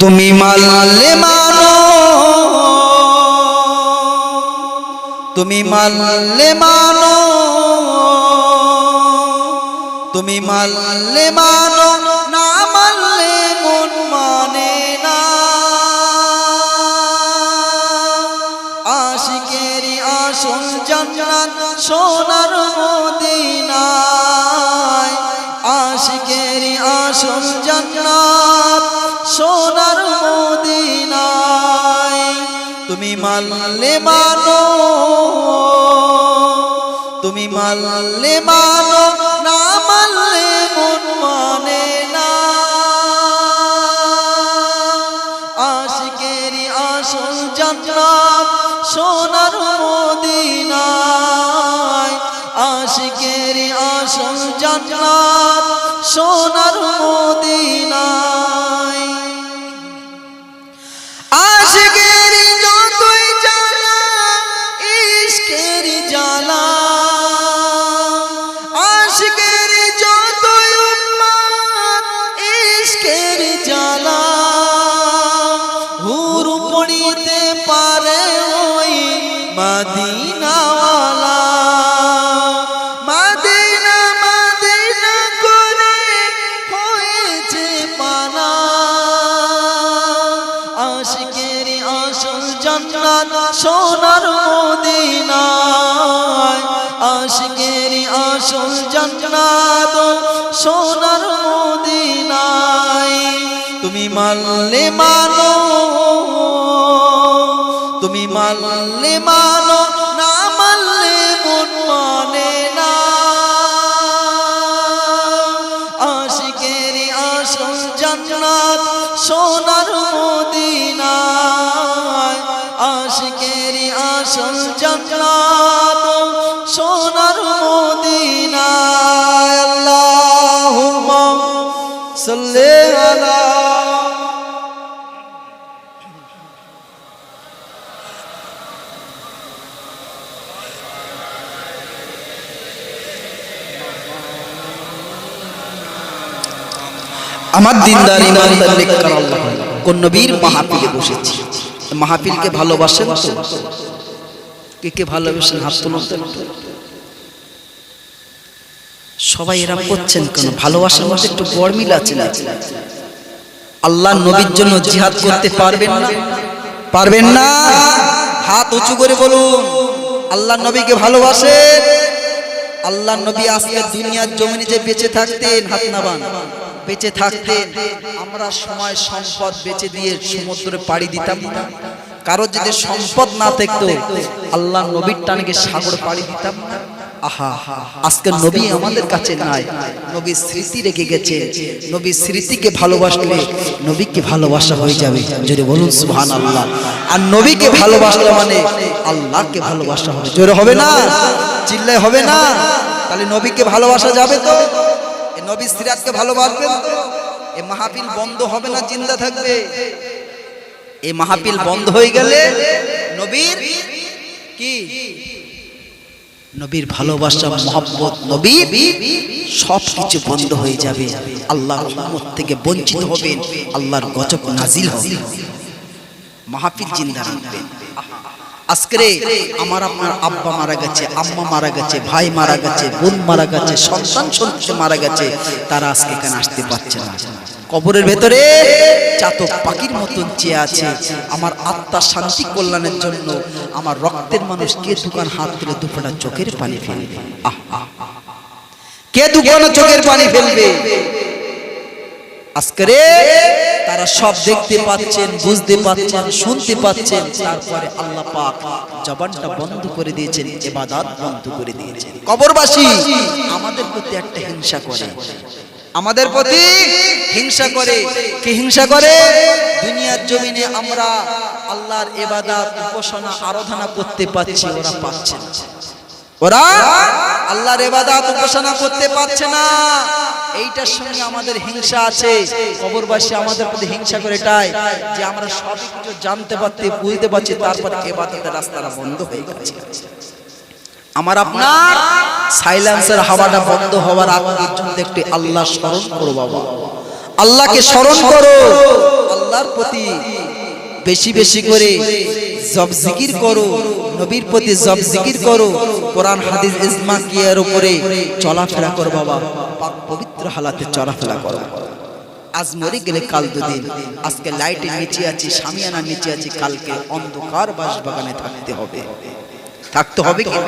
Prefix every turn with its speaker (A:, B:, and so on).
A: তুমি মানলে মানো, তুমি মানলে মানো, তুমি মানলে মানো, না মানলে মন মানে না। আশিকেরি আসল জান্নাত সোনার মদিনায়, আশিকেরি আসল জান্নাত সোনার মদিনায়। তুমি মানলে মানো, তুমি মানলে মানো, না মানলে মন মানে না। আশিকেরি আসল জান্নাত সোনার মদিনায়, আশিকেরি আসল জান্নাত সোনার মদিনায়। আশিকেরি যতই জ্বালা ইশকেরি জ্বালা, আশিকেরি যতই উম্মাদ ইশকেরি জ্বালা। হুর পড়িতে পারে ওই মদিনাওয়ালা, মদিনা মদিনা করে হয়েছে পানা। আশিকেরি আসল জান্নাত সোনার মদিনায়, আশিকেরি আসল জান্নাত সোনার মদিনায়। তুমি মানলে মানো, তুমি মানলে মানো, না মানলে মন মানে না। আশিকেরি আসল জান্নাত সোনার মদিনায়, আশিকেরি আসল জান্নাত সোনার মদিনায়। আল্লাহুম্মা সাল্লি আলা। আমার দিনদার ইমানদার নেককার আল্লাহ কোন নবীর মাহফিলে বসেছি। মাহফিলকে ভালোবাসেন তো? কে কে ভালোবাসেন হাত তুলুন তো। সবাই এরকম করছেন কেন? ভালোবাসার মধ্যে একটু গরমিল আছে না? আল্লাহ নবীর জন্য জিহাদ করতে পারবেন না? পারবেন না? হাত উঁচু করে বলুন আল্লাহ নবীকে ভালোবাসেন। আল্লাহ নবী আজকে দুনিয়ার জমিনে যে বেঁচে থাকতেন, হাত নামান, বেঁচে থাকতেন, আমরা সময় সম্পদ বেচে দিয়ে সমুদ্রে পাড়ি দিতাম না? কারো যদি সম্পদ না থাকতো আল্লাহ নবীর টানকে সাগর পাড়ি দিতাম না? আহা, আজকে নবী আমাদের কাছে নাই, নবীর স্মৃতি রেখে গেছে। নবীর স্মৃতিকে ভালোবাসলে নবীকে ভালোবাসা হয়ে যাবে। জোরে বলুন সুবহানাল্লাহ। আর নবীকে ভালোবাসলে মানে আল্লাহকে ভালোবাসা হবে। জোরে হবে না? চিল্লায় হবে না? তাহলে নবীকে ভালোবাসা যাবে তো? এই নবীর সিরাতকে ভালোবাসবেন তো? এই মাহফিল বন্ধ হবে না, জিন্দা থাকবে। এই মাহফিল বন্ধ হয়ে গেলে নবীর কি, নবীর ভালোবাসা, মহব্বত, নবীর সবকিছু বন্ধ হয়ে যাবে। আল্লাহর রহমত থেকে বঞ্চিত হবেন, আল্লাহর গজব নাজিল হবে। মাহফিল জিন্দা রাখবেন। আজকে আমার আপনার আব্বা মারা গেছে, আম্মা মারা গেছে, ভাই মারা গেছে, বোন মারা গেছে, সন্তান সন্ততি মারা গেছে, তারা আজকে এখানে আসতে পারছে না। কবরের ভেতরে চাতক পাখির মতন চেয়ে আছে। আমার আত্মার শান্তি কল্যাণের জন্য আমার রক্তের মানুষ কে দুখান হাত তুলে দুফোঁটা চোখের পানি ফেলবে? কে দুখানা চোখের পানি ফেলবে? আজকে তারা সব দেখতে পাচ্ছেন, বুঝতে পাচ্ছেন, শুনতে পাচ্ছেন, তারপরে আল্লাহ পাক জবানটা বন্ধ করে দিয়েছেন, ইবাদত বন্ধ করে দিয়েছেন। কবরবাসী আমাদের প্রতি একটা হিংসা করে, আমাদের প্রতি হিংসা করে। কি হিংসা করে? দুনিয়ার জমিনে আমরা আল্লাহর ইবাদত, উপাসনা, আরাধনা করতে পাচ্ছি, ওরা পাচ্ছে না। ওরা আল্লাহর ইবাদত উপাসনা করতে পারছে না। এইটার সঙ্গে আমাদের হিংসা আছে। কবরবাসী আমাদের প্রতি হিংসা করে এটাই যে আমরা সব কিছু জানতে পারতে, বুঝতে পারছি, তারপর ইবাদতের রাস্তাটা বন্ধ হয়ে গেছে। আমার আপনার সাইলেন্সের হাওয়াটা বন্ধ হওয়ার আগে পর্যন্ত একটু আল্লাহ স্মরণ করো বাবা, আল্লাহকে স্মরণ করো। আল্লাহ আল্লাহর প্রতি বেশি বেশি করে জপ জিকির করো, নবীর প্রতি জপ জিকির করো, কোরআন হাদিস ইজমা কিয়ার উপরে চলাফেরা করো বাবা, পাক পবিত্র হালাতে চলাফেরা করো। আজ মরে গেলে কাল দুদিন, আজকে লাইটের নিচে আছি, শামিয়ানার নিচে আছি, কালকে অন্ধকার বাসবাগানে থাকতে হবে। থাকতে হবে কি?